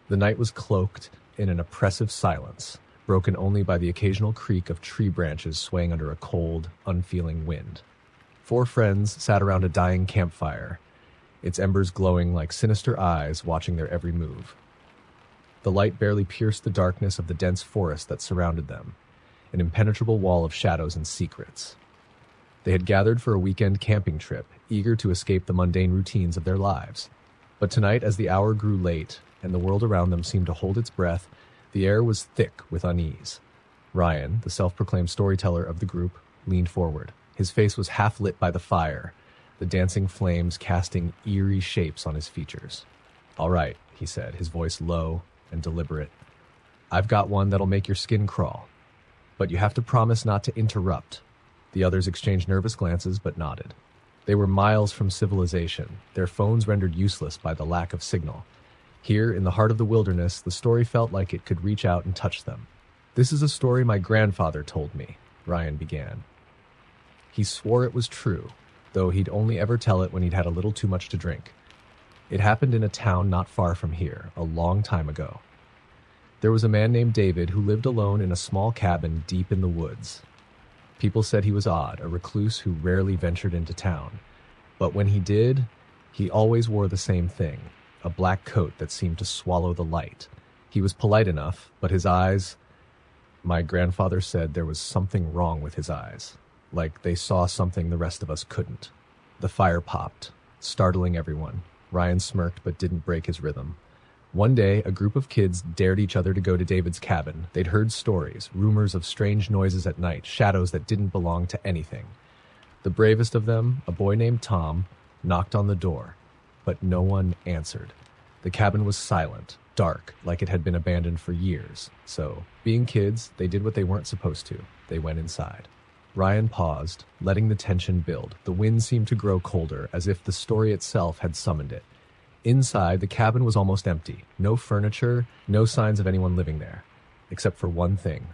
The night was cloaked in an oppressive silence, broken only by the occasional creak of tree branches swaying under a cold, unfeeling wind. Four friends sat around a dying campfire, its embers glowing like sinister eyes watching their every move. The light barely pierced the darkness of the dense forest that surrounded them, an impenetrable wall of shadows and secrets. They had gathered for a weekend camping trip, eager to escape the mundane routines of their lives. But tonight, as the hour grew late and the world around them seemed to hold its breath, the air was thick with unease. Ryan, the self-proclaimed storyteller of the group, leaned forward. His face was half lit by the fire, the dancing flames casting eerie shapes on his features. "All right," he said, his voice low and deliberate. "I've got one that'll make your skin crawl. But you have to promise not to interrupt." The others exchanged nervous glances but nodded. They were miles from civilization, their phones rendered useless by the lack of signal. Here, in the heart of the wilderness, the story felt like it could reach out and touch them. "This is a story my grandfather told me," Ryan began. He swore it was true, though he'd only ever tell it when he'd had a little too much to drink. It happened in a town not far from here, a long time ago. There was a man named David who lived alone in a small cabin deep in the woods. People said he was odd, a recluse who rarely ventured into town. But when he did, he always wore the same thing, a black coat that seemed to swallow the light. He was polite enough, but his eyes... My grandfather said there was something wrong with his eyes, like they saw something the rest of us couldn't. The fire popped, startling everyone. Ryan smirked but didn't break his rhythm. One day, a group of kids dared each other to go to David's cabin. They'd heard stories, rumors of strange noises at night, shadows that didn't belong to anything. The bravest of them, a boy named Tom, knocked on the door, but no one answered. The cabin was silent, dark, like it had been abandoned for years. So, being kids, they did what they weren't supposed to. They went inside. Ryan paused, letting the tension build. The wind seemed to grow colder, as if the story itself had summoned it. Inside, the cabin was almost empty. No furniture, no signs of anyone living there. Except for one thing,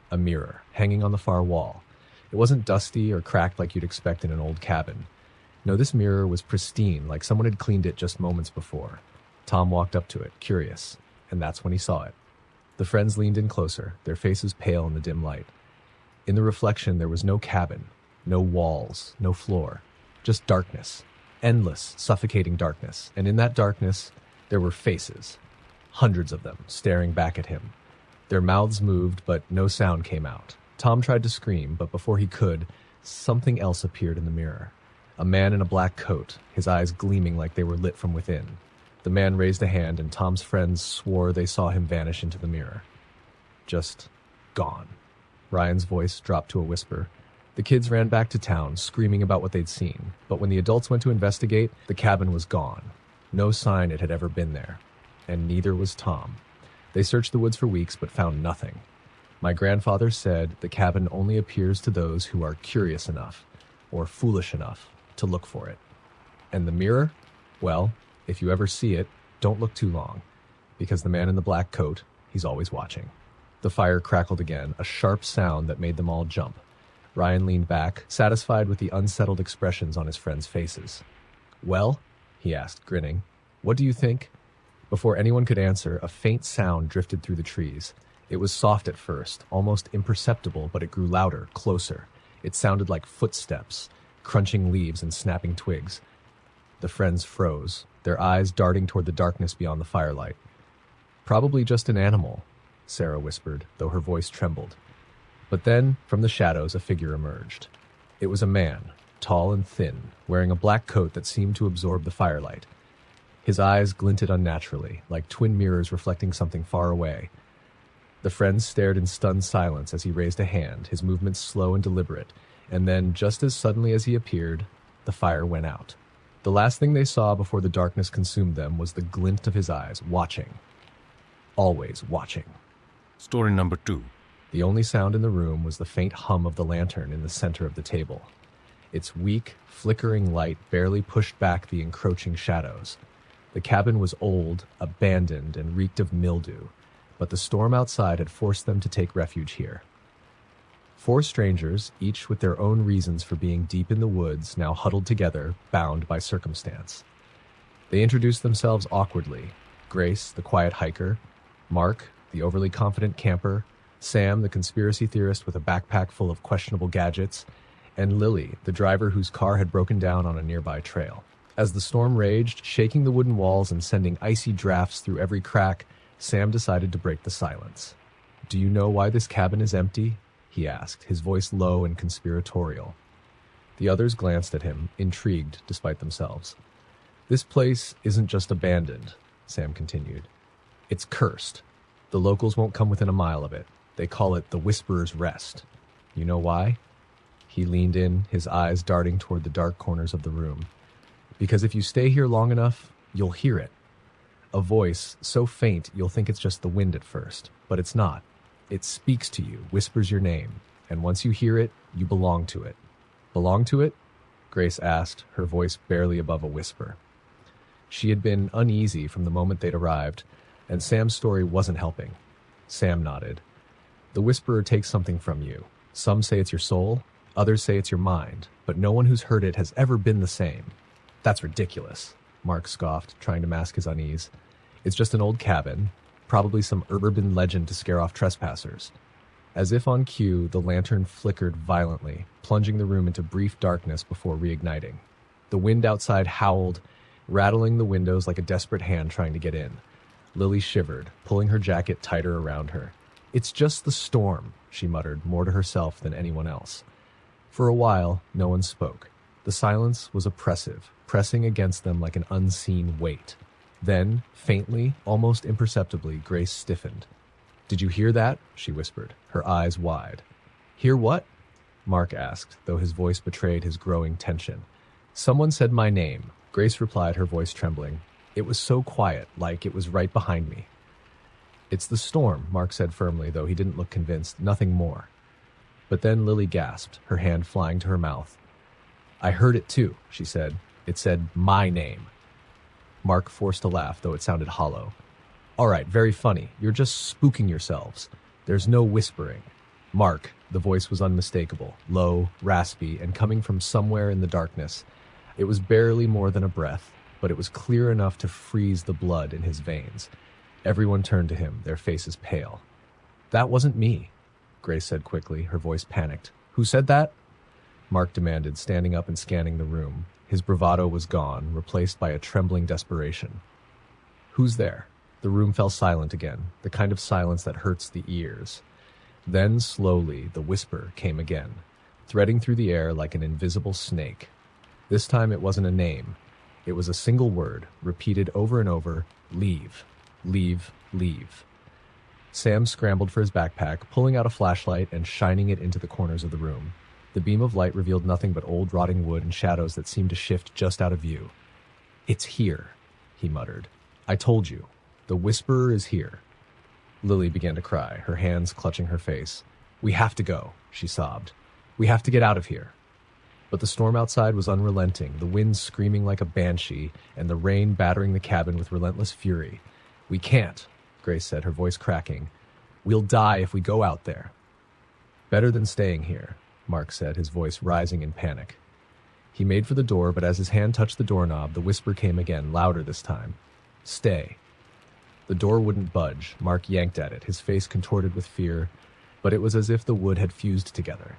a mirror, hanging on the far wall. It wasn't dusty or cracked like you'd expect in an old cabin. No, this mirror was pristine, like someone had cleaned it just moments before. Tom walked up to it, curious, and that's when he saw it. The friends leaned in closer, their faces pale in the dim light. In the reflection, there was no cabin, no walls, no floor, just darkness. Endless, suffocating darkness, and in that darkness, there were faces, hundreds of them, staring back at him. Their mouths moved, but no sound came out. Tom tried to scream, but before he could, something else appeared in the mirror. A man in a black coat, his eyes gleaming like they were lit from within. The man raised a hand, and Tom's friends swore they saw him vanish into the mirror. Just gone. Ryan's voice dropped to a whisper. The kids ran back to town, screaming about what they'd seen. But when the adults went to investigate, the cabin was gone. No sign it had ever been there. And neither was Tom. They searched the woods for weeks, but found nothing. My grandfather said the cabin only appears to those who are curious enough, or foolish enough, to look for it. And the mirror? Well, if you ever see it, don't look too long, because the man in the black coat, he's always watching. The fire crackled again, a sharp sound that made them all jump. Ryan leaned back, satisfied with the unsettled expressions on his friends' faces. "Well?" he asked, grinning. "What do you think?" Before anyone could answer, a faint sound drifted through the trees. It was soft at first, almost imperceptible, but it grew louder, closer. It sounded like footsteps, crunching leaves and snapping twigs. The friends froze, their eyes darting toward the darkness beyond the firelight. "Probably just an animal," Sarah whispered, though her voice trembled. But then, from the shadows, a figure emerged. It was a man, tall and thin, wearing a black coat that seemed to absorb the firelight. His eyes glinted unnaturally, like twin mirrors reflecting something far away. The friends stared in stunned silence as he raised a hand, his movements slow and deliberate, and then, just as suddenly as he appeared, the fire went out. The last thing they saw before the darkness consumed them was the glint of his eyes, watching. Always watching. Story number 2. The only sound in the room was the faint hum of the lantern in the center of the table. Its weak, flickering light barely pushed back the encroaching shadows. The cabin was old, abandoned, and reeked of mildew, but the storm outside had forced them to take refuge here. 4 strangers, each with their own reasons for being deep in the woods, now huddled together, bound by circumstance. They introduced themselves awkwardly, Grace, the quiet hiker, Mark, the overly confident camper, Sam, the conspiracy theorist with a backpack full of questionable gadgets, and Lily, the driver whose car had broken down on a nearby trail. As the storm raged, shaking the wooden walls and sending icy drafts through every crack, Sam decided to break the silence. "Do you know why this cabin is empty?" he asked, his voice low and conspiratorial. The others glanced at him, intrigued despite themselves. "This place isn't just abandoned," Sam continued. "It's cursed. The locals won't come within a mile of it. They call it the Whisperer's Rest. You know why?" He leaned in, his eyes darting toward the dark corners of the room. "Because if you stay here long enough, you'll hear it. A voice so faint you'll think it's just the wind at first, but it's not. It speaks to you, whispers your name, and once you hear it, you belong to it." "Belong to it?" Grace asked, her voice barely above a whisper. She had been uneasy from the moment they'd arrived, and Sam's story wasn't helping. Sam nodded. "The Whisperer takes something from you. Some say it's your soul, others say it's your mind, but no one who's heard it has ever been the same." "That's ridiculous," Mark scoffed, trying to mask his unease. "It's just an old cabin, probably some urban legend to scare off trespassers." As if on cue, the lantern flickered violently, plunging the room into brief darkness before reigniting. The wind outside howled, rattling the windows like a desperate hand trying to get in. Lily shivered, pulling her jacket tighter around her. "It's just the storm," she muttered, more to herself than anyone else. For a while, no one spoke. The silence was oppressive, pressing against them like an unseen weight. Then, faintly, almost imperceptibly, Grace stiffened. "Did you hear that?" she whispered, her eyes wide. "Hear what?" Mark asked, though his voice betrayed his growing tension. "Someone said my name," Grace replied, her voice trembling. "It was so quiet, like it was right behind me." "It's the storm," Mark said firmly, though he didn't look convinced, nothing more. But then Lily gasped, her hand flying to her mouth. "I heard it too," she said. "It said my name." Mark forced a laugh, though it sounded hollow. "All right, very funny. You're just spooking yourselves. There's no whispering." "Mark," the voice was unmistakable, low, raspy, and coming from somewhere in the darkness. It was barely more than a breath, but it was clear enough to freeze the blood in his veins. Everyone turned to him, their faces pale. "That wasn't me," Grace said quickly, her voice panicked. "Who said that?" Mark demanded, standing up and scanning the room. His bravado was gone, replaced by a trembling desperation. "Who's there?" The room fell silent again, the kind of silence that hurts the ears. Then, slowly, the whisper came again, threading through the air like an invisible snake. This time it wasn't a name. It was a single word, repeated over and over: leave, leave, leave. Sam scrambled for his backpack, pulling out a flashlight and shining it into the corners of the room. The beam of light revealed nothing but old rotting wood and shadows that seemed to shift just out of view. "It's here," he muttered. "I told you. The Whisperer is here." Lily began to cry, her hands clutching her face. "We have to go," she sobbed. "We have to get out of here." But the storm outside was unrelenting, the wind screaming like a banshee, and the rain battering the cabin with relentless fury. "We can't," Grace said, her voice cracking. "We'll die if we go out there." "Better than staying here," Mark said, his voice rising in panic. He made for the door, but as his hand touched the doorknob, the whisper came again, louder this time. "Stay." The door wouldn't budge. Mark yanked at it, his face contorted with fear, but it was as if the wood had fused together.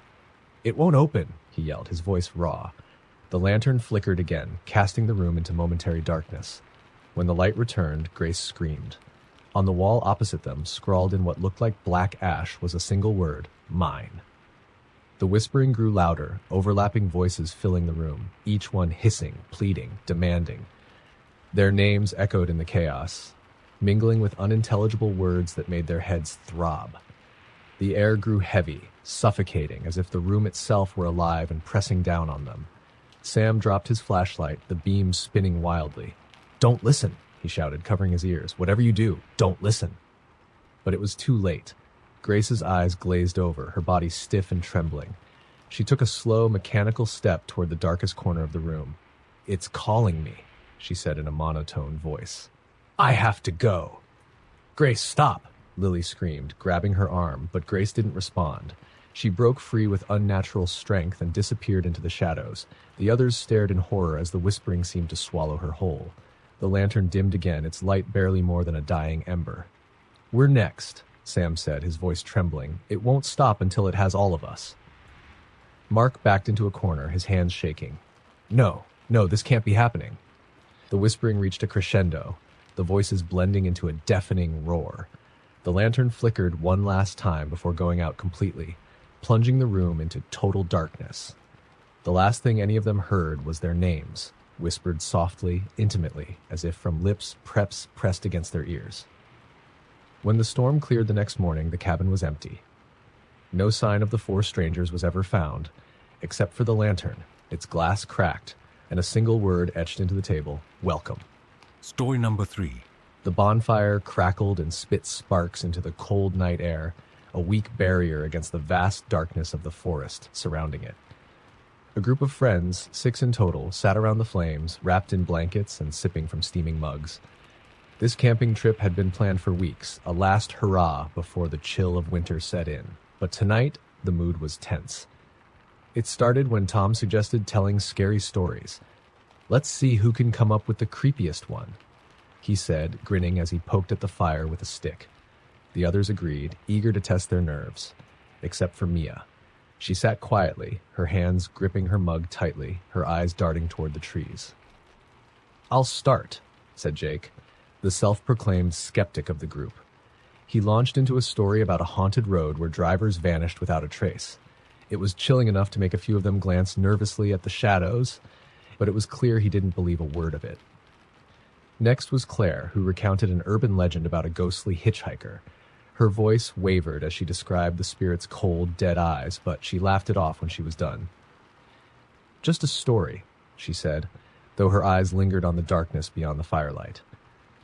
"It won't open," he yelled, his voice raw. The lantern flickered again, casting the room into momentary darkness. When the light returned, Grace screamed. On the wall opposite them, scrawled in what looked like black ash, was a single word: mine. The whispering grew louder, overlapping voices filling the room, each one hissing, pleading, demanding. Their names echoed in the chaos, mingling with unintelligible words that made their heads throb. The air grew heavy, suffocating, as if the room itself were alive and pressing down on them. Sam dropped his flashlight, the beam spinning wildly. "Don't listen," he shouted, covering his ears. "Whatever you do, don't listen." But it was too late. Grace's eyes glazed over, her body stiff and trembling. She took a slow, mechanical step toward the darkest corner of the room. "It's calling me," she said in a monotone voice. "I have to go." "Grace, stop!" Lily screamed, grabbing her arm, but Grace didn't respond. She broke free with unnatural strength and disappeared into the shadows. The others stared in horror as the whispering seemed to swallow her whole. The lantern dimmed again, its light barely more than a dying ember. "We're next," Sam said, his voice trembling. "It won't stop until it has all of us." Mark backed into a corner, his hands shaking. No, this can't be happening." The whispering reached a crescendo, the voices blending into a deafening roar. The lantern flickered one last time before going out completely, plunging the room into total darkness. The last thing any of them heard was their names, whispered softly, intimately, as if from lips pressed against their ears. When the storm cleared the next morning, the cabin was empty. No sign of the four strangers was ever found, except for the lantern, its glass cracked, and a single word etched into the table: welcome. Story number 3. The bonfire crackled and spit sparks into the cold night air, a weak barrier against the vast darkness of the forest surrounding it. A group of friends, 6 in total, sat around the flames, wrapped in blankets and sipping from steaming mugs. This camping trip had been planned for weeks, a last hurrah before the chill of winter set in. But tonight, the mood was tense. It started when Tom suggested telling scary stories. "Let's see who can come up with the creepiest one," he said, grinning as he poked at the fire with a stick. The others agreed, eager to test their nerves, except for Mia. She sat quietly, her hands gripping her mug tightly, her eyes darting toward the trees. "I'll start," said Jake, the self-proclaimed skeptic of the group. He launched into a story about a haunted road where drivers vanished without a trace. It was chilling enough to make a few of them glance nervously at the shadows, but it was clear he didn't believe a word of it. Next was Claire, who recounted an urban legend about a ghostly hitchhiker. Her voice wavered as she described the spirit's cold, dead eyes, but she laughed it off when she was done. "Just a story," she said, though her eyes lingered on the darkness beyond the firelight.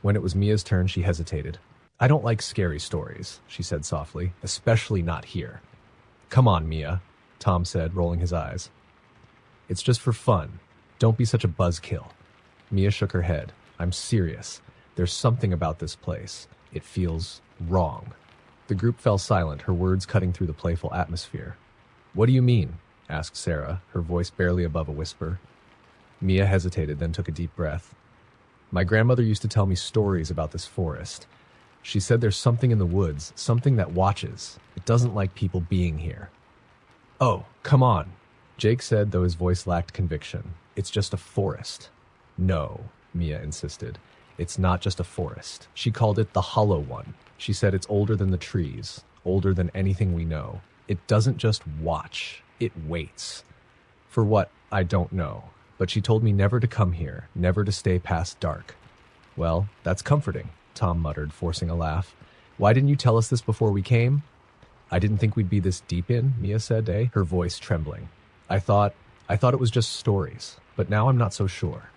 When it was Mia's turn, she hesitated. "I don't like scary stories," she said softly, "especially not here." "Come on, Mia," Tom said, rolling his eyes. "It's just for fun. Don't be such a buzzkill." Mia shook her head. "I'm serious. There's something about this place. It feels wrong." The group fell silent, her words cutting through the playful atmosphere. "What do you mean?" asked Sarah, her voice barely above a whisper. Mia hesitated, then took a deep breath. "My grandmother used to tell me stories about this forest. She said there's something in the woods, something that watches. It doesn't like people being here." "Oh, come on," Jake said, though his voice lacked conviction. "It's just a forest." "No," Mia insisted. "It's not just a forest. She called it the Hollow One. She said it's older than the trees, older than anything we know. It doesn't just watch, it waits. For what, I don't know. But she told me never to come here, never to stay past dark." "Well, that's comforting," Tom muttered, forcing a laugh. "Why didn't you tell us this before we came?" "I didn't think we'd be this deep in," Mia said, her voice trembling. I thought it was just stories, but now I'm not so sure."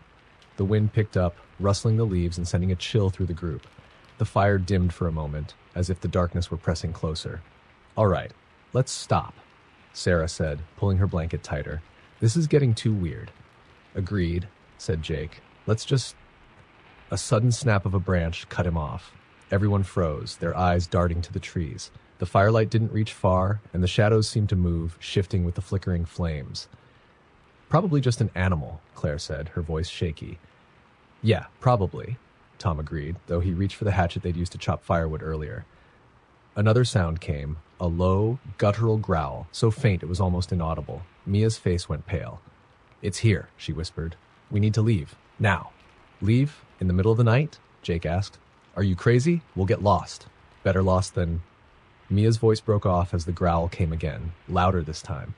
The wind picked up, rustling the leaves and sending a chill through the group. The fire dimmed for a moment, as if the darkness were pressing closer. "All right, let's stop," Sarah said, pulling her blanket tighter. "This is getting too weird." "Agreed," said Jake. "Let's just—" A sudden snap of a branch cut him off. Everyone froze, their eyes darting to the trees. The firelight didn't reach far, and the shadows seemed to move, shifting with the flickering flames. "Probably just an animal," Claire said, her voice shaky. "Yeah, probably," Tom agreed, though he reached for the hatchet they'd used to chop firewood earlier. Another sound came, a low, guttural growl, so faint it was almost inaudible. Mia's face went pale. "It's here," she whispered. "We need to leave. Now." "Leave? In the middle of the night?" Jake asked. "Are you crazy? We'll get lost." "Better lost than—" Mia's voice broke off as the growl came again, louder this time.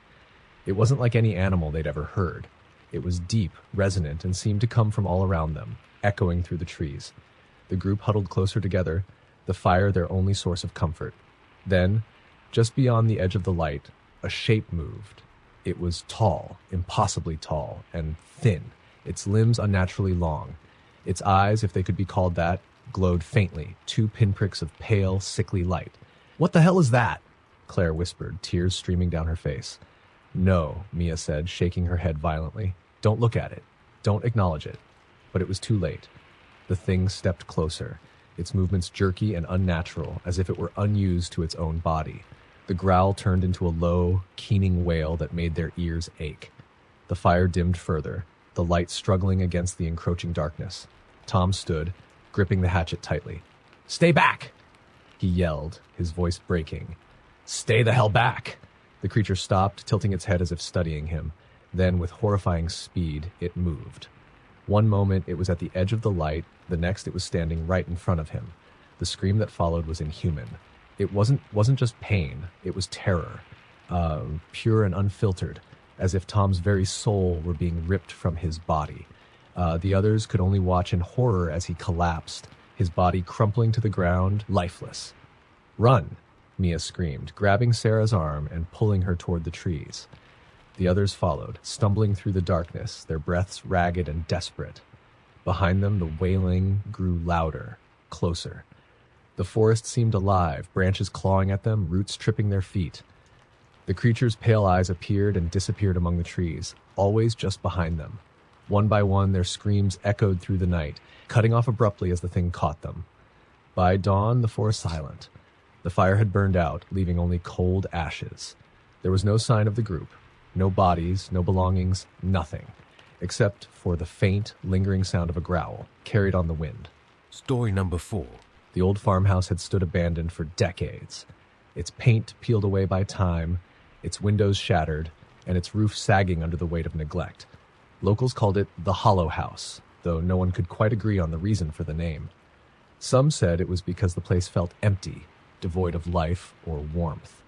It wasn't like any animal they'd ever heard. It was deep, resonant, and seemed to come from all around them, echoing through the trees. The group huddled closer together, the fire their only source of comfort. Then, just beyond the edge of the light, a shape moved. It was tall, impossibly tall, and thin, its limbs unnaturally long. Its eyes, if they could be called that, glowed faintly, 2 pinpricks of pale, sickly light. "What the hell is that?" Claire whispered, tears streaming down her face. "No," Mia said, shaking her head violently. "Don't look at it. Don't acknowledge it." But it was too late. The thing stepped closer, its movements jerky and unnatural, as if it were unused to its own body. The growl turned into a low, keening wail that made their ears ache. The fire dimmed further, the light struggling against the encroaching darkness. Tom stood, gripping the hatchet tightly. "Stay back!" he yelled, his voice breaking. "Stay the hell back!" The creature stopped, tilting its head as if studying him. Then, with horrifying speed, it moved. One moment it was at the edge of the light, the next it was standing right in front of him. The scream that followed was inhuman. It wasn't just pain, it was terror, pure and unfiltered, as if Tom's very soul were being ripped from his body. The others could only watch in horror as he collapsed, his body crumpling to the ground, lifeless. "Run!" Mia screamed, grabbing Sarah's arm and pulling her toward the trees. The others followed, stumbling through the darkness, their breaths ragged and desperate. Behind them, the wailing grew louder, closer. The forest seemed alive, branches clawing at them, roots tripping their feet. The creature's pale eyes appeared and disappeared among the trees, always just behind them. One by one, their screams echoed through the night, cutting off abruptly as the thing caught them. By dawn, the forest silent. The fire had burned out, leaving only cold ashes. There was no sign of the group, no bodies, no belongings, nothing, except for the faint, lingering sound of a growl, carried on the wind. Story number 4. The old farmhouse had stood abandoned for decades, its paint peeled away by time, its windows shattered, and its roof sagging under the weight of neglect. Locals called it the Hollow House, though no one could quite agree on the reason for the name. Some said it was because the place felt empty, devoid of life or warmth.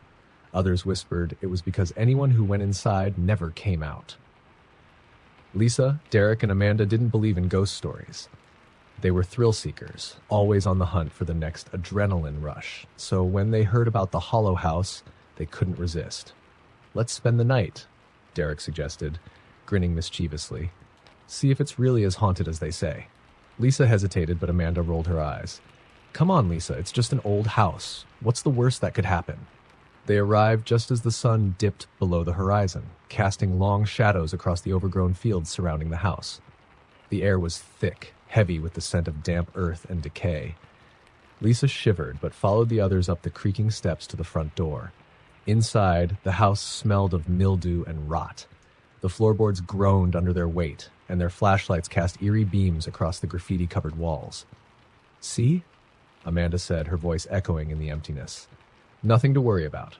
Others whispered it was because anyone who went inside never came out. Lisa, Derek, and Amanda didn't believe in ghost stories. They were thrill seekers, always on the hunt for the next adrenaline rush, so when they heard about the Hollow House, they couldn't resist. "Let's spend the night," Derek suggested, grinning mischievously. "See if it's really as haunted as they say." Lisa hesitated, but Amanda rolled her eyes. "Come on, Lisa, it's just an old house. What's the worst that could happen?" They arrived just as the sun dipped below the horizon, casting long shadows across the overgrown fields surrounding the house. The air was thick, heavy with the scent of damp earth and decay. Lisa shivered, but followed the others up the creaking steps to the front door. Inside, the house smelled of mildew and rot. The floorboards groaned under their weight, and their flashlights cast eerie beams across the graffiti-covered walls. "See?" Amanda said, her voice echoing in the emptiness. "Nothing to worry about."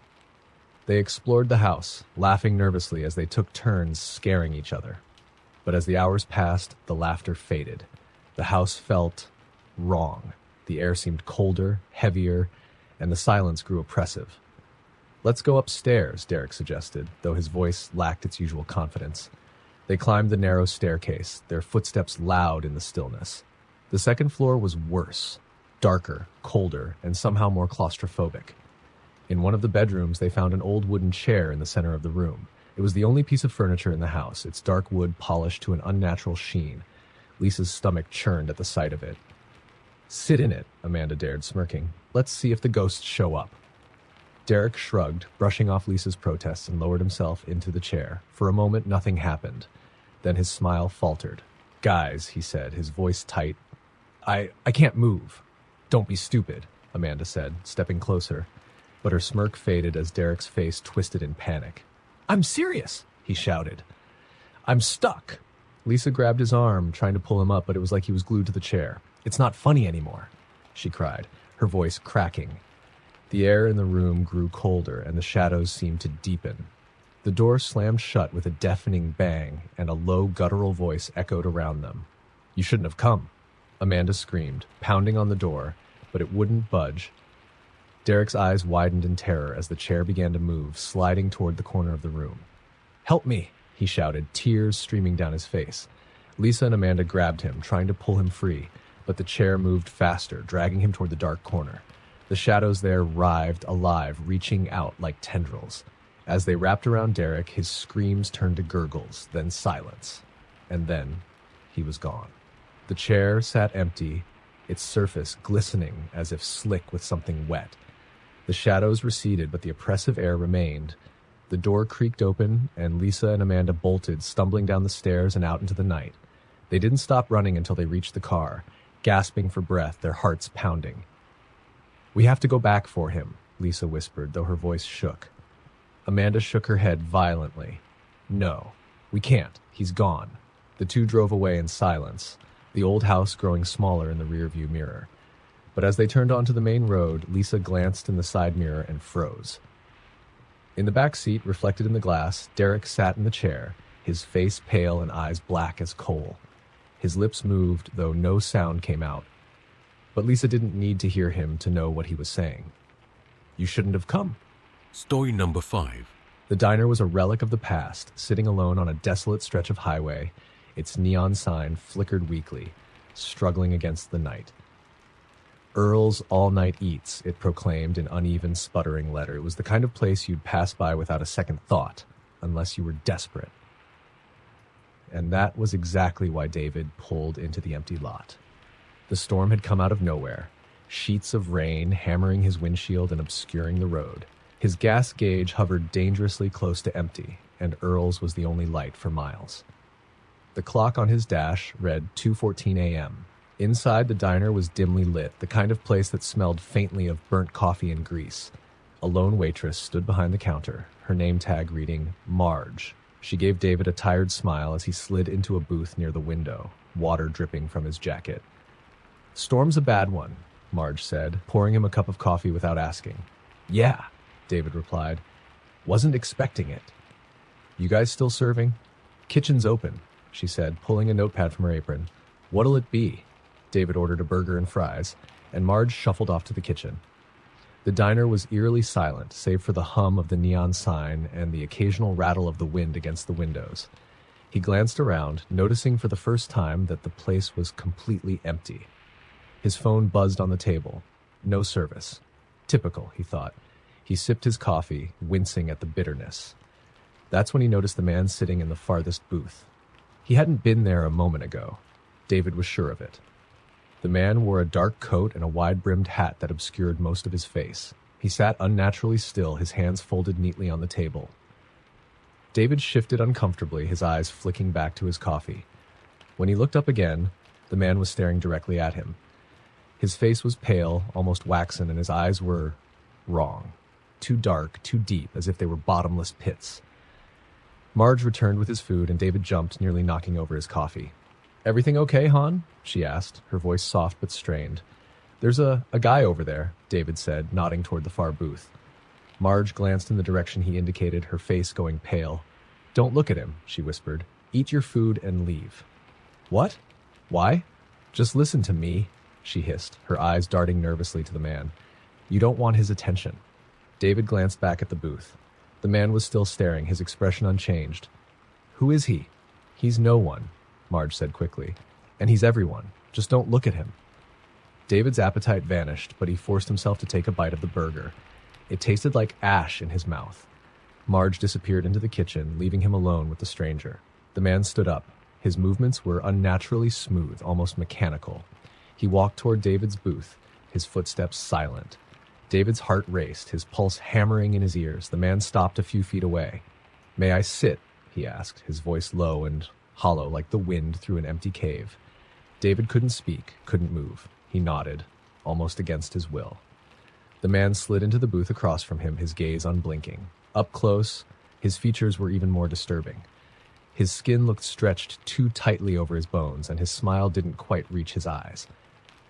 They explored the house, laughing nervously as they took turns scaring each other. But as the hours passed, the laughter faded. The house felt wrong. The air seemed colder, heavier, and the silence grew oppressive. "Let's go upstairs," Derek suggested, though his voice lacked its usual confidence. They climbed the narrow staircase, their footsteps loud in the stillness. The second floor was worse, darker, colder, and somehow more claustrophobic. In one of the bedrooms, they found an old wooden chair in the center of the room. It was the only piece of furniture in the house, its dark wood polished to an unnatural sheen. Lisa's stomach churned at the sight of it. "Sit in it," Amanda dared, smirking. "Let's see if the ghosts show up." Derek shrugged, brushing off Lisa's protests, and lowered himself into the chair. For a moment, nothing happened. Then his smile faltered. "Guys," he said, his voice tight. I can't move." "Don't be stupid," Amanda said, stepping closer. But her smirk faded as Derek's face twisted in panic. "I'm serious," he shouted. "I'm stuck." Lisa grabbed his arm, trying to pull him up, but it was like he was glued to the chair. "It's not funny anymore," she cried, her voice cracking. The air in the room grew colder, and the shadows seemed to deepen. The door slammed shut with a deafening bang, and a low, guttural voice echoed around them. "You shouldn't have come," Amanda screamed, pounding on the door, but it wouldn't budge. Derek's eyes widened in terror as the chair began to move, sliding toward the corner of the room. "Help me," he shouted, tears streaming down his face. Lisa and Amanda grabbed him, trying to pull him free, but the chair moved faster, dragging him toward the dark corner. The shadows there writhed, alive, reaching out like tendrils. As they wrapped around Derek, his screams turned to gurgles, then silence. And then he was gone. The chair sat empty, its surface glistening as if slick with something wet. The shadows receded, but the oppressive air remained. The door creaked open, and Lisa and Amanda bolted, stumbling down the stairs and out into the night. They didn't stop running until they reached the car, gasping for breath, their hearts pounding. "We have to go back for him," Lisa whispered, though her voice shook. Amanda shook her head violently. "No, we can't. He's gone." The two drove away in silence. the old house growing smaller in the rearview mirror. But as they turned onto the main road, Lisa glanced in the side mirror and froze. In the back seat, reflected in the glass, Derek sat in the chair, his face pale and eyes black as coal. His lips moved, though no sound came out. But Lisa didn't need to hear him to know what he was saying. "You shouldn't have come." Story number 5. The diner was a relic of the past, sitting alone on a desolate stretch of highway, its neon sign flickered weakly, struggling against the night. "Earl's All-Night Eats," it proclaimed in uneven, sputtering letter. It was the kind of place you'd pass by without a second thought, unless you were desperate. And that was exactly why David pulled into the empty lot. The storm had come out of nowhere, sheets of rain hammering his windshield and obscuring the road. His gas gauge hovered dangerously close to empty, and Earl's was the only light for miles. The clock on his dash read 2:14 a.m. Inside, the diner was dimly lit, the kind of place that smelled faintly of burnt coffee and grease. A lone waitress stood behind the counter, her name tag reading Marge. She gave David a tired smile as he slid into a booth near the window, water dripping from his jacket. "Storm's a bad one," Marge said, pouring him a cup of coffee without asking. "Yeah," David replied. "Wasn't expecting it." "You guys still serving?" "Kitchen's open," she said, pulling a notepad from her apron. "What'll it be?" David ordered a burger and fries, and Marge shuffled off to the kitchen. The diner was eerily silent, save for the hum of the neon sign and the occasional rattle of the wind against the windows. He glanced around, noticing for the first time that the place was completely empty. His phone buzzed on the table. No service. Typical, he thought. He sipped his coffee, wincing at the bitterness. That's when he noticed the man sitting in the farthest booth. He hadn't been there a moment ago. David was sure of it. The man wore a dark coat and a wide-brimmed hat that obscured most of his face. He sat unnaturally still, his hands folded neatly on the table. David shifted uncomfortably, his eyes flicking back to his coffee. When he looked up again, the man was staring directly at him. His face was pale, almost waxen, and his eyes were wrong. Too dark, too deep, as if they were bottomless pits. Marge returned with his food, and David jumped, nearly knocking over his coffee. "Everything okay, hon?" she asked, her voice soft but strained. "There's a guy over there," David said, nodding toward the far booth. Marge glanced in the direction he indicated, her face going pale. "Don't look at him," she whispered. "Eat your food and leave." "What? Why?" "Just listen to me," she hissed, her eyes darting nervously to the man. "You don't want his attention." David glanced back at the booth. The man was still staring, his expression unchanged. "Who is he?" "He's no one," Marge said quickly. "And he's everyone. Just don't look at him." David's appetite vanished, but he forced himself to take a bite of the burger. It tasted like ash in his mouth. Marge disappeared into the kitchen, leaving him alone with the stranger. The man stood up. His movements were unnaturally smooth, almost mechanical. He walked toward David's booth, his footsteps silent. David's heart raced, his pulse hammering in his ears. The man stopped a few feet away. "May I sit?" he asked, his voice low and hollow like the wind through an empty cave. David couldn't speak, couldn't move. He nodded, almost against his will. The man slid into the booth across from him, his gaze unblinking. Up close, his features were even more disturbing. His skin looked stretched too tightly over his bones, and his smile didn't quite reach his eyes.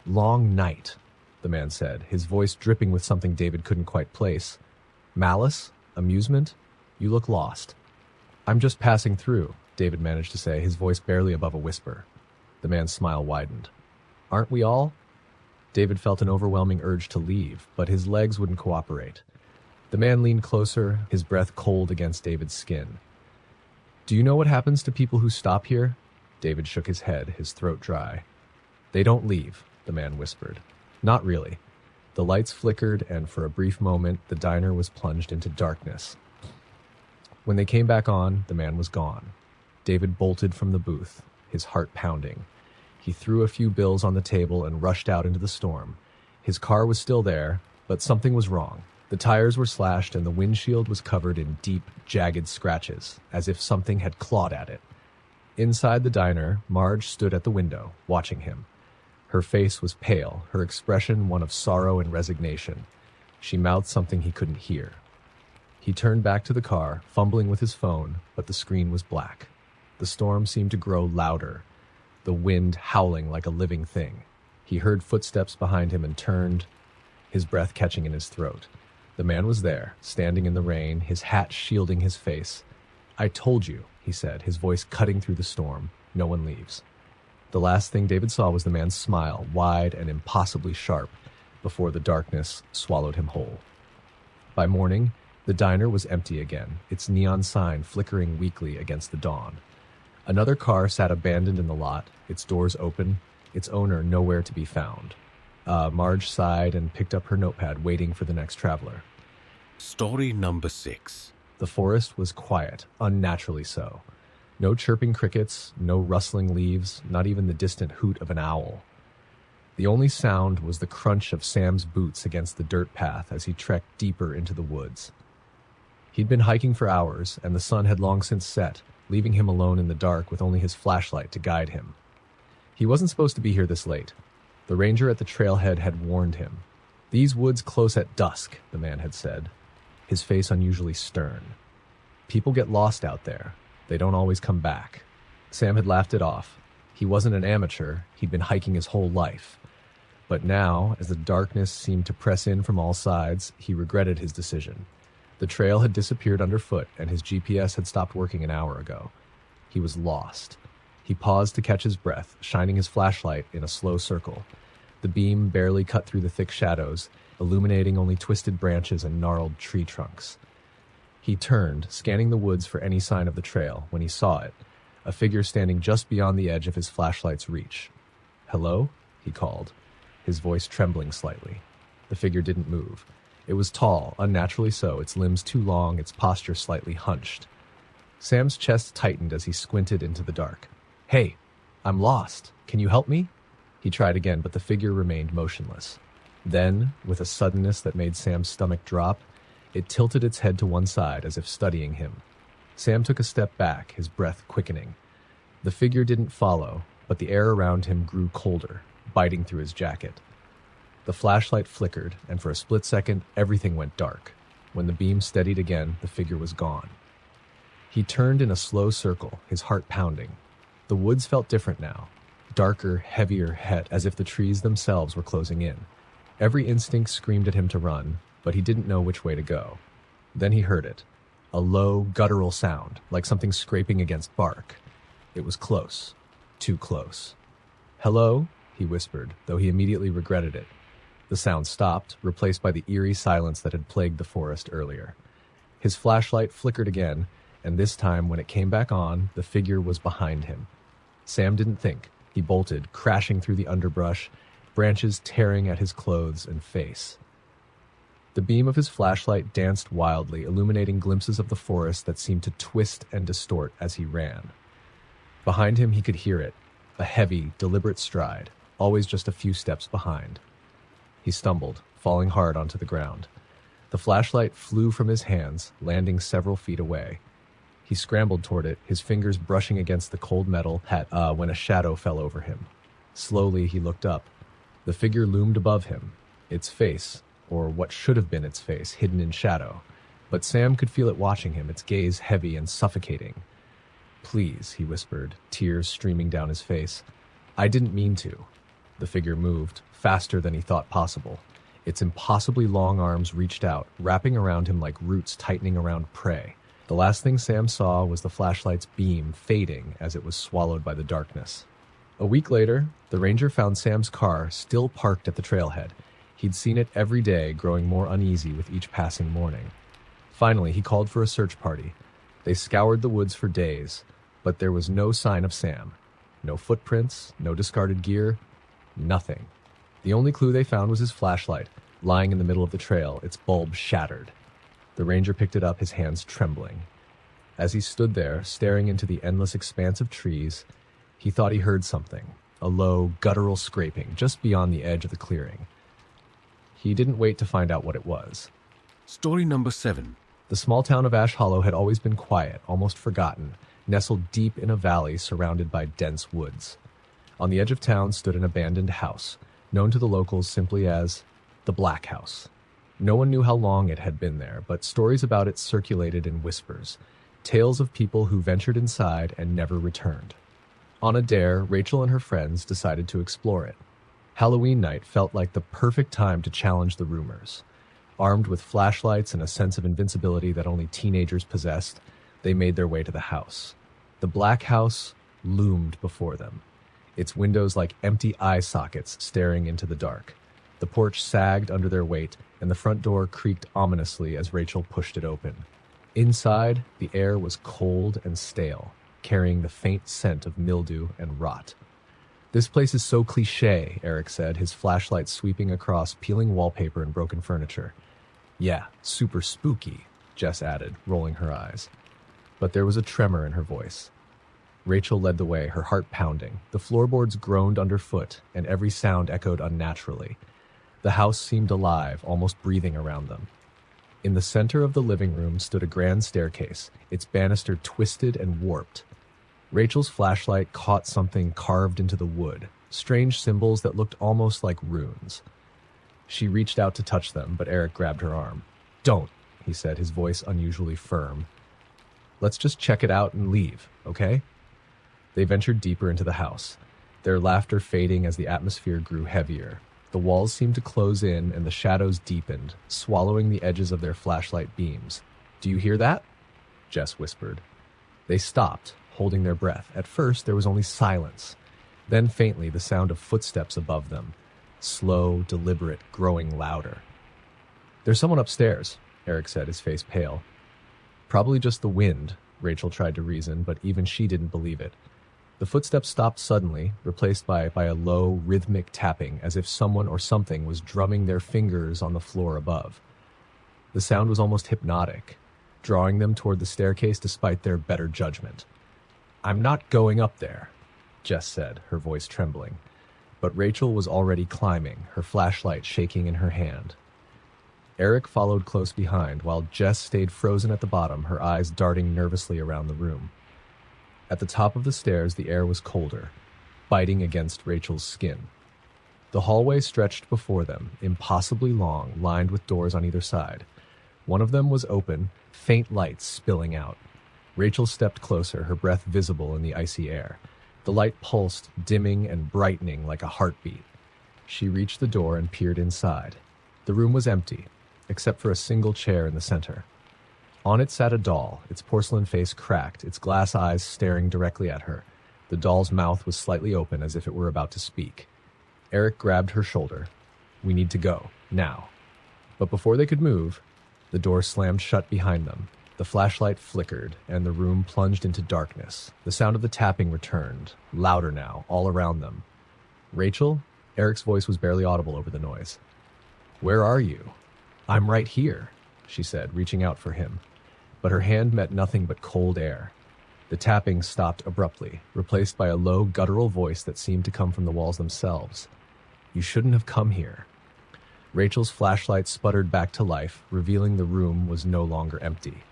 "Long night," the man said, his voice dripping with something David couldn't quite place. "Malice? Amusement? You look lost." "I'm just passing through," David managed to say, his voice barely above a whisper. The man's smile widened. "Aren't we all?" David felt an overwhelming urge to leave, but his legs wouldn't cooperate. The man leaned closer, his breath cold against David's skin. "Do you know what happens to people who stop here?" David shook his head, his throat dry. "They don't leave," the man whispered. "Not really." The lights flickered, and for a brief moment, the diner was plunged into darkness. When they came back on, the man was gone. David bolted from the booth, his heart pounding. He threw a few bills on the table and rushed out into the storm. His car was still there, but something was wrong. The tires were slashed and the windshield was covered in deep, jagged scratches, as if something had clawed at it. Inside the diner, Marge stood at the window, watching him. Her face was pale, her expression one of sorrow and resignation. She mouthed something he couldn't hear. He turned back to the car, fumbling with his phone, but the screen was black. The storm seemed to grow louder. the wind howling like a living thing. He heard footsteps behind him and turned, his breath catching in his throat. The man was there, standing in the rain, his hat shielding his face. "I told you," he said, his voice cutting through the storm. "No one leaves." The last thing David saw was the man's smile, wide and impossibly sharp, before the darkness swallowed him whole. By morning, the diner was empty again, its neon sign flickering weakly against the dawn. Another car sat abandoned in the lot, its doors open, its owner nowhere to be found. Marge sighed and picked up her notepad, waiting for the next traveler. Story number 6. The forest was quiet, unnaturally so. No chirping crickets, no rustling leaves, not even the distant hoot of an owl. The only sound was the crunch of Sam's boots against the dirt path as he trekked deeper into the woods. He'd been hiking for hours, and the sun had long since set, leaving him alone in the dark with only his flashlight to guide him. He wasn't supposed to be here this late. The ranger at the trailhead had warned him. "These woods close at dusk," the man had said, his face unusually stern. "People get lost out there. They don't always come back." Sam had laughed it off. He wasn't an amateur. He'd been hiking his whole life. But now, as the darkness seemed to press in from all sides, he regretted his decision. The trail had disappeared underfoot, and his GPS had stopped working an hour ago. He was lost. He paused to catch his breath, shining his flashlight in a slow circle. The beam barely cut through the thick shadows, illuminating only twisted branches and gnarled tree trunks. He turned, scanning the woods for any sign of the trail, when he saw it, a figure standing just beyond the edge of his flashlight's reach. "Hello?" he called, his voice trembling slightly. The figure didn't move. It was tall, unnaturally so, its limbs too long, its posture slightly hunched. Sam's chest tightened as he squinted into the dark. "Hey, I'm lost. Can you help me?" He tried again, but the figure remained motionless. Then, with a suddenness that made Sam's stomach drop, it tilted its head to one side as if studying him. Sam took a step back, his breath quickening. The figure didn't follow, but the air around him grew colder, biting through his jacket. The flashlight flickered, and for a split second, everything went dark. When the beam steadied again, the figure was gone. He turned in a slow circle, his heart pounding. The woods felt different now, darker, heavier, het, as if the trees themselves were closing in. Every instinct screamed at him to run, but he didn't know which way to go. Then he heard it, a low, guttural sound, like something scraping against bark. It was close, too close. "Hello?" he whispered, though he immediately regretted it. The sound stopped, replaced by the eerie silence that had plagued the forest earlier. His flashlight flickered again, and this time, when it came back on, the figure was behind him. Sam didn't think. He bolted, crashing through the underbrush, branches tearing at his clothes and face. The beam of his flashlight danced wildly, illuminating glimpses of the forest that seemed to twist and distort as he ran. Behind him, he could hear it, a heavy, deliberate stride, always just a few steps behind. He stumbled, falling hard onto the ground. The flashlight flew from his hands, landing several feet away. He scrambled toward it, his fingers brushing against the cold metal when a shadow fell over him. Slowly, he looked up. The figure loomed above him, its face, or what should have been its face, hidden in shadow. But Sam could feel it watching him, its gaze heavy and suffocating. "Please," he whispered, tears streaming down his face. "I didn't mean to." The figure moved, faster than he thought possible. Its impossibly long arms reached out, wrapping around him like roots tightening around prey. The last thing Sam saw was the flashlight's beam fading as it was swallowed by the darkness. A week later, the ranger found Sam's car still parked at the trailhead. He'd seen it every day, growing more uneasy with each passing morning. Finally, he called for a search party. They scoured the woods for days, but there was no sign of Sam. No footprints, no discarded gear, nothing. The only clue they found was his flashlight, lying in the middle of the trail, its bulb shattered. The ranger picked it up, his hands trembling. As he stood there, staring into the endless expanse of trees, he thought he heard something, a low, guttural scraping just beyond the edge of the clearing. He didn't wait to find out what it was. Story number 7. The small town of Ash Hollow had always been quiet, almost forgotten, nestled deep in a valley surrounded by dense woods. On the edge of town stood an abandoned house, known to the locals simply as the Black House. No one knew how long it had been there, but stories about it circulated in whispers, tales of people who ventured inside and never returned. On a dare, Rachel and her friends decided to explore it. Halloween night felt like the perfect time to challenge the rumors. Armed with flashlights and a sense of invincibility that only teenagers possessed, they made their way to the house. The black house loomed before them, its windows like empty eye sockets staring into the dark. The porch sagged under their weight, and the front door creaked ominously as Rachel pushed it open. Inside, the air was cold and stale, carrying the faint scent of mildew and rot. "This place is so cliché," Eric said, his flashlight sweeping across peeling wallpaper and broken furniture. "Yeah, super spooky," Jess added, rolling her eyes. But there was a tremor in her voice. Rachel led the way, her heart pounding. The floorboards groaned underfoot, and every sound echoed unnaturally. The house seemed alive, almost breathing around them. In the center of the living room stood a grand staircase, its banister twisted and warped. Rachel's flashlight caught something carved into the wood, strange symbols that looked almost like runes. She reached out to touch them, but Eric grabbed her arm. "Don't," he said, his voice unusually firm. "Let's just check it out and leave, okay?" They ventured deeper into the house, their laughter fading as the atmosphere grew heavier. The walls seemed to close in and the shadows deepened, swallowing the edges of their flashlight beams. "Do you hear that?" Jess whispered. They stopped, holding their breath. At first, there was only silence. Then faintly, the sound of footsteps above them. Slow, deliberate, growing louder. "There's someone upstairs," Eric said, his face pale. "Probably just the wind," Rachel tried to reason, but even she didn't believe it. The footsteps stopped suddenly, replaced by a low, rhythmic tapping, as if someone or something was drumming their fingers on the floor above. The sound was almost hypnotic, drawing them toward the staircase despite their better judgment. "I'm not going up there," Jess said, her voice trembling. But Rachel was already climbing, her flashlight shaking in her hand. Eric followed close behind, while Jess stayed frozen at the bottom, her eyes darting nervously around the room. At the top of the stairs, the air was colder, biting against Rachel's skin. The hallway stretched before them, impossibly long, lined with doors on either side. One of them was open, faint lights spilling out. Rachel stepped closer, her breath visible in the icy air. The light pulsed, dimming and brightening like a heartbeat. She reached the door and peered inside. The room was empty, except for a single chair in the center. On it sat a doll, its porcelain face cracked, its glass eyes staring directly at her. The doll's mouth was slightly open, as if it were about to speak. Eric grabbed her shoulder. "We need to go, now." But before they could move, the door slammed shut behind them. The flashlight flickered, and the room plunged into darkness. The sound of the tapping returned, louder now, all around them. "Rachel?" Eric's voice was barely audible over the noise. "Where are you?" "I'm right here," she said, reaching out for him. But her hand met nothing but cold air. The tapping stopped abruptly, replaced by a low, guttural voice that seemed to come from the walls themselves. "You shouldn't have come here." Rachel's flashlight sputtered back to life, revealing the room was no longer empty.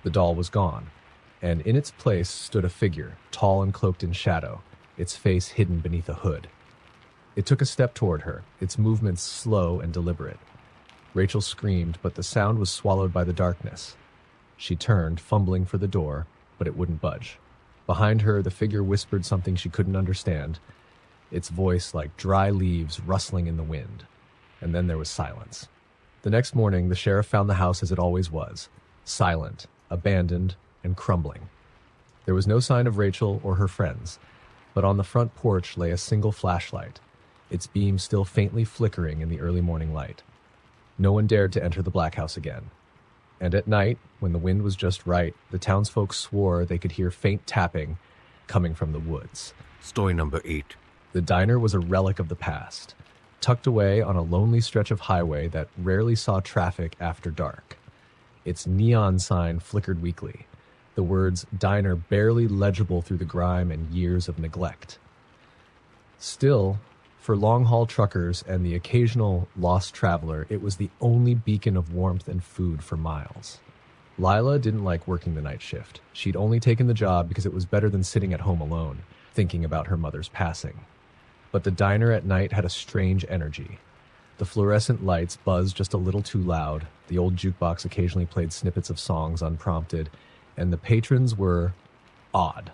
The doll was gone, and in its place stood a figure, tall and cloaked in shadow, its face hidden beneath a hood. It took a step toward her, its movements slow and deliberate. Rachel screamed, but the sound was swallowed by the darkness. She turned, fumbling for the door, but it wouldn't budge. Behind her, the figure whispered something she couldn't understand, its voice like dry leaves rustling in the wind. And then there was silence. The next morning, the sheriff found the house as it always was, silent, abandoned, and crumbling. There was no sign of Rachel or her friends, but on the front porch lay a single flashlight, its beam still faintly flickering in the early morning light. No one dared to enter the black house again. And at night, when the wind was just right, the townsfolk swore they could hear faint tapping coming from the woods. Story number 8. The diner was a relic of the past, tucked away on a lonely stretch of highway that rarely saw traffic after dark. Its neon sign flickered weakly, the words "diner" barely legible through the grime and years of neglect. Still, for long-haul truckers and the occasional lost traveler, it was the only beacon of warmth and food for miles. Lila didn't like working the night shift. She'd only taken the job because it was better than sitting at home alone, thinking about her mother's passing. But the diner at night had a strange energy. The fluorescent lights buzzed just a little too loud, the old jukebox occasionally played snippets of songs unprompted, and the patrons were odd.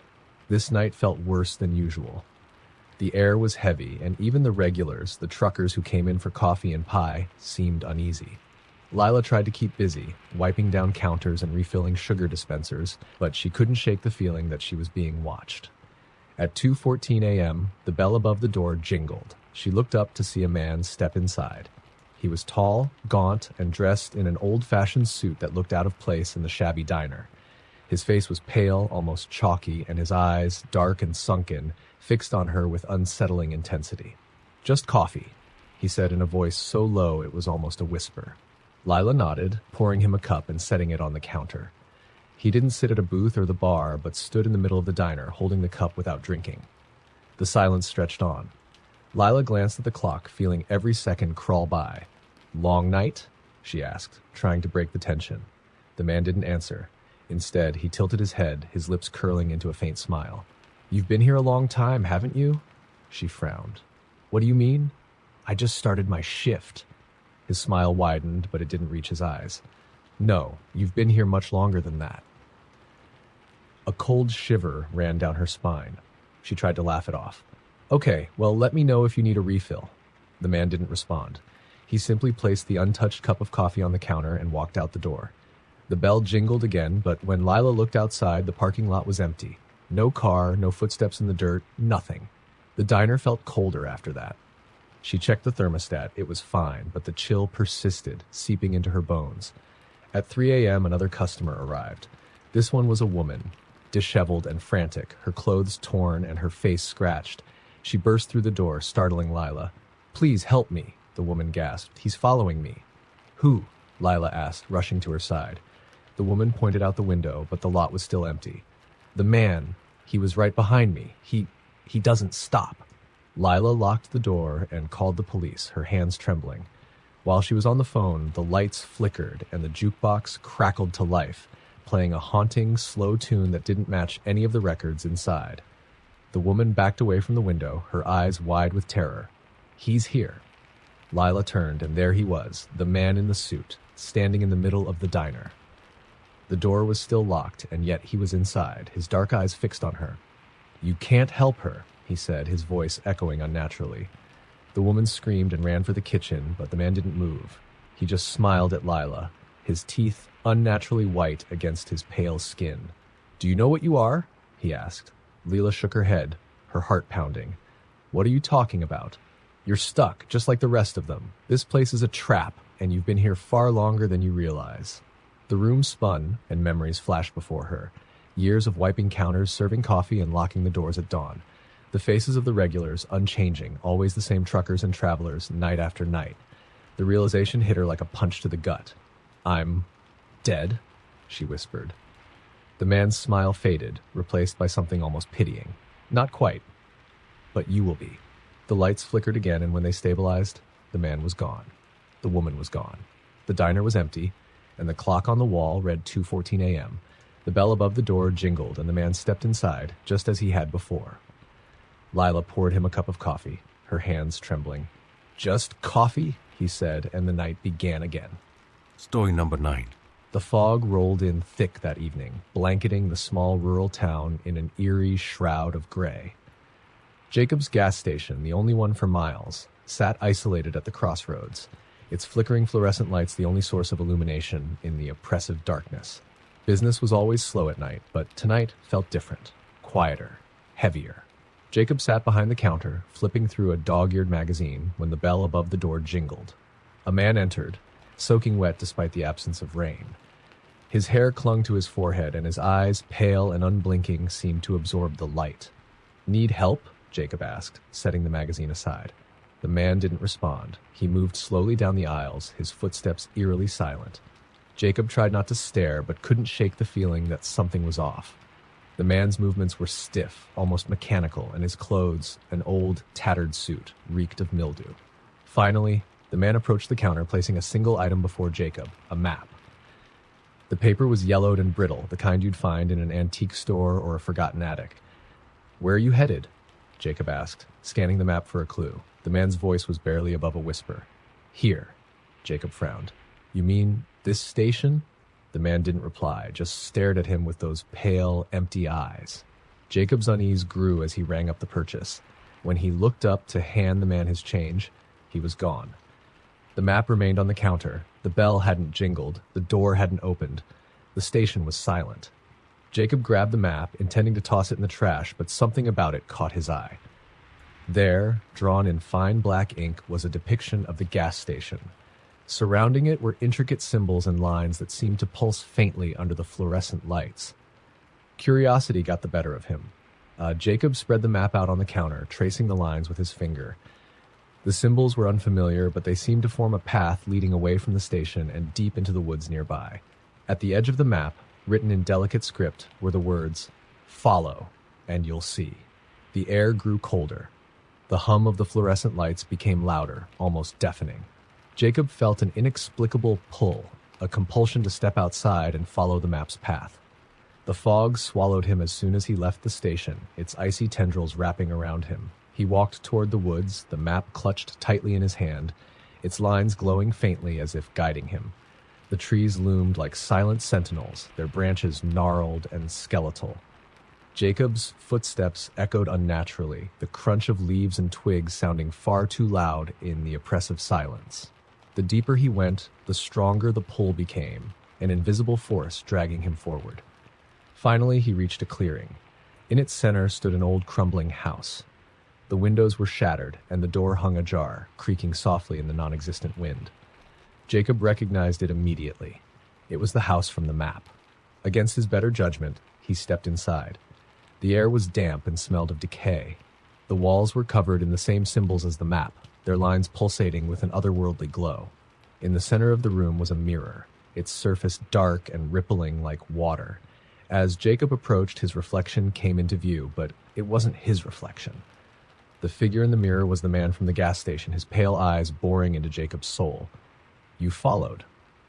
This night felt worse than usual. The air was heavy, and even the regulars, the truckers who came in for coffee and pie, seemed uneasy. Lila tried to keep busy, wiping down counters and refilling sugar dispensers, but she couldn't shake the feeling that she was being watched. At 2:14 a.m., the bell above the door jingled. She looked up to see a man step inside. He was tall, gaunt, and dressed in an old-fashioned suit that looked out of place in the shabby diner. His face was pale, almost chalky, and his eyes, dark and sunken, fixed on her with unsettling intensity. "Just coffee," he said in a voice so low it was almost a whisper. Lila nodded, pouring him a cup and setting it on the counter. He didn't sit at a booth or the bar, but stood in the middle of the diner, holding the cup without drinking. The silence stretched on. Lila glanced at the clock, feeling every second crawl by. "Long night?" she asked, trying to break the tension. The man didn't answer. Instead, he tilted his head, his lips curling into a faint smile. "You've been here a long time, haven't you?" She frowned. "What do you mean?" "I just started my shift." His smile widened, but it didn't reach his eyes. "No, you've been here much longer than that." A cold shiver ran down her spine. She tried to laugh it off. "Okay, well, let me know if you need a refill." The man didn't respond. He simply placed the untouched cup of coffee on the counter and walked out the door. The bell jingled again, but when Lila looked outside, the parking lot was empty. No car, no footsteps in the dirt, nothing. The diner felt colder after that. She checked the thermostat. It was fine, but the chill persisted, seeping into her bones. At 3 a.m., another customer arrived. This one was a woman, disheveled and frantic, her clothes torn and her face scratched. She burst through the door, startling Lila. "Please help me," the woman gasped. "He's following me." "Who?" Lila asked, rushing to her side. The woman pointed out the window, but the lot was still empty. "The man. He was right behind me. He doesn't stop." Lila locked the door and called the police, her hands trembling. While she was on the phone, the lights flickered and the jukebox crackled to life, playing a haunting, slow tune that didn't match any of the records inside. The woman backed away from the window, her eyes wide with terror. "He's here." Lila turned, and there he was, the man in the suit, standing in the middle of the diner. The door was still locked, and yet he was inside, his dark eyes fixed on her. "You can't help her," he said, his voice echoing unnaturally. The woman screamed and ran for the kitchen, but the man didn't move. He just smiled at Lila, his teeth unnaturally white against his pale skin. "Do you know what you are?" he asked. Lila shook her head, her heart pounding. "What are you talking about? You're stuck, just like the rest of them. This place is a trap, and you've been here far longer than you realize." The room spun, and memories flashed before her. Years of wiping counters, serving coffee, and locking the doors at dawn. The faces of the regulars, unchanging, always the same truckers and travelers, night after night. The realization hit her like a punch to the gut. "I'm dead," she whispered. The man's smile faded, replaced by something almost pitying. "Not quite. But you will be." The lights flickered again, and when they stabilized, the man was gone. The woman was gone. The diner was empty, and the clock on the wall read 2:14 a.m. The bell above the door jingled, and the man stepped inside, just as he had before. Lila poured him a cup of coffee, her hands trembling. "Just coffee," he said, and the night began again. Story number 9. The fog rolled in thick that evening, blanketing the small rural town in an eerie shroud of gray. Jacob's gas station, the only one for miles, sat isolated at the crossroads, its flickering fluorescent lights the only source of illumination in the oppressive darkness. Business was always slow at night, but tonight felt different, quieter, heavier. Jacob sat behind the counter, flipping through a dog-eared magazine when the bell above the door jingled. A man entered, soaking wet despite the absence of rain. His hair clung to his forehead, and his eyes, pale and unblinking, seemed to absorb the light. "Need help?" Jacob asked, setting the magazine aside. The man didn't respond. He moved slowly down the aisles, his footsteps eerily silent. Jacob tried not to stare, but couldn't shake the feeling that something was off. The man's movements were stiff, almost mechanical, and his clothes, an old, tattered suit, reeked of mildew. Finally, the man approached the counter, placing a single item before Jacob, a map. The paper was yellowed and brittle, the kind you'd find in an antique store or a forgotten attic. "Where are you headed?" Jacob asked, scanning the map for a clue. The man's voice was barely above a whisper. "Here." Jacob frowned. "You mean this station?" The man didn't reply, just stared at him with those pale, empty eyes. Jacob's unease grew as he rang up the purchase. When he looked up to hand the man his change, he was gone. The map remained on the counter. The bell hadn't jingled. The door hadn't opened. The station was silent. Jacob grabbed the map, intending to toss it in the trash, but something about it caught his eye. There, drawn in fine black ink, was a depiction of the gas station. Surrounding it were intricate symbols and lines that seemed to pulse faintly under the fluorescent lights. Curiosity got the better of him. Jacob spread the map out on the counter, tracing the lines with his finger. The symbols were unfamiliar, but they seemed to form a path leading away from the station and deep into the woods nearby. At the edge of the map, written in delicate script, were the words, "Follow, and you'll see." The air grew colder. The hum of the fluorescent lights became louder, almost deafening. Jacob felt an inexplicable pull, a compulsion to step outside and follow the map's path. The fog swallowed him as soon as he left the station, its icy tendrils wrapping around him. He walked toward the woods, the map clutched tightly in his hand, its lines glowing faintly as if guiding him. The trees loomed like silent sentinels, their branches gnarled and skeletal. Jacob's footsteps echoed unnaturally, the crunch of leaves and twigs sounding far too loud in the oppressive silence. The deeper he went, the stronger the pull became, an invisible force dragging him forward. Finally, he reached a clearing. In its center stood an old crumbling house. The windows were shattered, and the door hung ajar, creaking softly in the non-existent wind. Jacob recognized it immediately. It was the house from the map. Against his better judgment, he stepped inside. The air was damp and smelled of decay. The walls were covered in the same symbols as the map, their lines pulsating with an otherworldly glow. In the center of the room was a mirror, its surface dark and rippling like water. As Jacob approached, his reflection came into view, but it wasn't his reflection. The figure in the mirror was the man from the gas station, his pale eyes boring into Jacob's soul. "You followed,"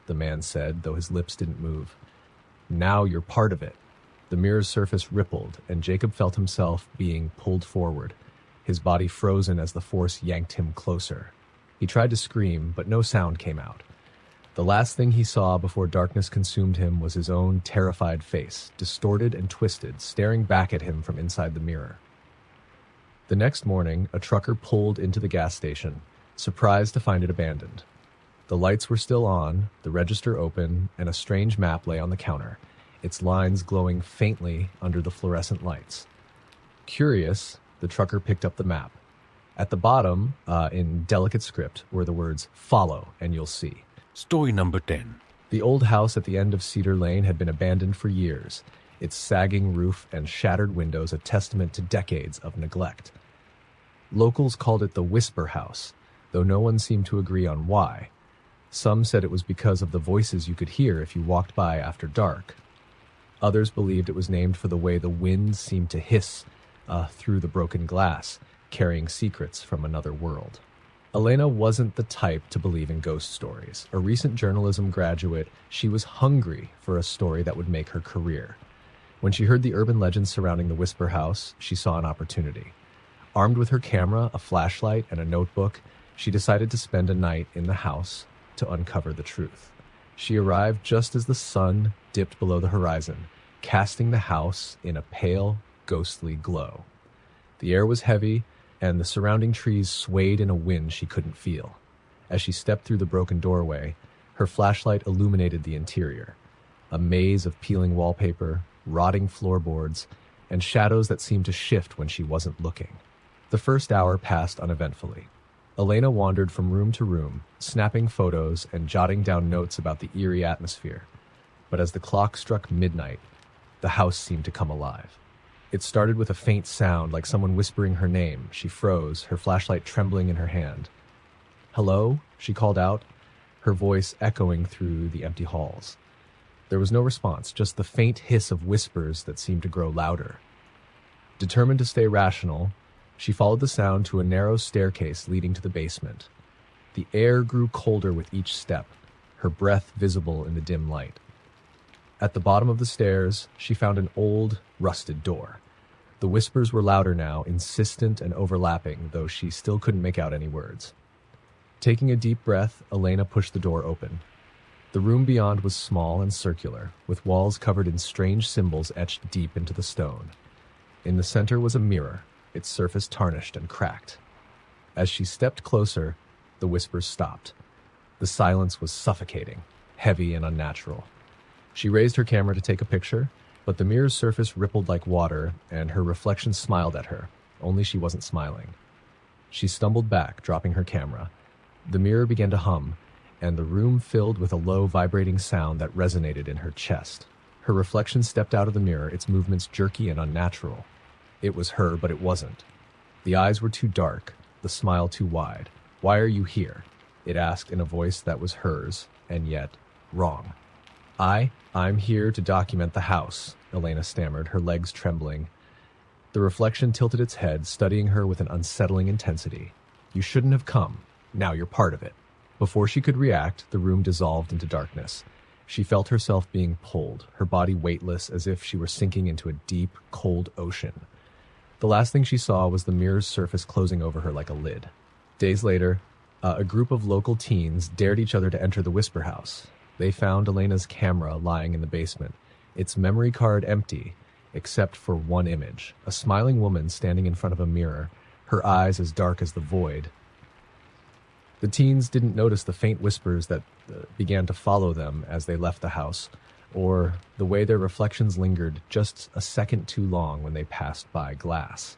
the man said, though his lips didn't move. "Now you're part of it." The mirror's surface rippled, and Jacob felt himself being pulled forward, his body frozen as the force yanked him closer. He tried to scream, but no sound came out. The last thing he saw before darkness consumed him was his own terrified face, distorted and twisted, staring back at him from inside the mirror. The next morning, a trucker pulled into the gas station, surprised to find it abandoned. The lights were still on, the register open, and a strange map lay on the counter, its lines glowing faintly under the fluorescent lights. Curious, the trucker picked up the map. At the bottom, in delicate script, were the words, "Follow, and you'll see." Story number 10. The old house at the end of Cedar Lane had been abandoned for years, its sagging roof and shattered windows a testament to decades of neglect. Locals called it the Whisper House, though no one seemed to agree on why. Some said it was because of the voices you could hear if you walked by after dark. Others believed it was named for the way the wind seemed to hiss through the broken glass, carrying secrets from another world. Elena wasn't the type to believe in ghost stories. A recent journalism graduate, she was hungry for a story that would make her career. When she heard the urban legends surrounding the Whisper House, she saw an opportunity. Armed with her camera, a flashlight, and a notebook, she decided to spend a night in the house to uncover the truth. She arrived just as the sun dipped below the horizon, casting the house in a pale, ghostly glow. The air was heavy, and the surrounding trees swayed in a wind she couldn't feel. As she stepped through the broken doorway, her flashlight illuminated the interior, a maze of peeling wallpaper, rotting floorboards, and shadows that seemed to shift when she wasn't looking. The first hour passed uneventfully. Elena wandered from room to room, snapping photos and jotting down notes about the eerie atmosphere. But as the clock struck midnight, the house seemed to come alive. It started with a faint sound, like someone whispering her name. She froze, her flashlight trembling in her hand. "Hello?" she called out, her voice echoing through the empty halls. There was no response, just the faint hiss of whispers that seemed to grow louder. Determined to stay rational, she followed the sound to a narrow staircase leading to the basement. The air grew colder with each step, her breath visible in the dim light. At the bottom of the stairs, she found an old, rusted door. The whispers were louder now, insistent and overlapping, though she still couldn't make out any words. Taking a deep breath, Elena pushed the door open. The room beyond was small and circular, with walls covered in strange symbols etched deep into the stone. In the center was a mirror, its surface tarnished and cracked. As she stepped closer, the whispers stopped. The silence was suffocating, heavy and unnatural. She raised her camera to take a picture, but the mirror's surface rippled like water, and her reflection smiled at her, only she wasn't smiling. She stumbled back, dropping her camera. The mirror began to hum, and the room filled with a low, vibrating sound that resonated in her chest. Her reflection stepped out of the mirror, its movements jerky and unnatural. It was her, but it wasn't. The eyes were too dark, the smile too wide. "Why are you here?" it asked in a voice that was hers, and yet wrong. I'm here to document the house," Elena stammered, her legs trembling. The reflection tilted its head, studying her with an unsettling intensity. "You shouldn't have come. Now you're part of it." Before she could react, the room dissolved into darkness. She felt herself being pulled, her body weightless as if she were sinking into a deep, cold ocean. The last thing she saw was the mirror's surface closing over her like a lid. Days later, a group of local teens dared each other to enter the Whisper House. They found Elena's camera lying in the basement, its memory card empty, except for one image, a smiling woman standing in front of a mirror, her eyes as dark as the void. The teens didn't notice the faint whispers that began to follow them as they left the house, or the way their reflections lingered just a second too long when they passed by glass.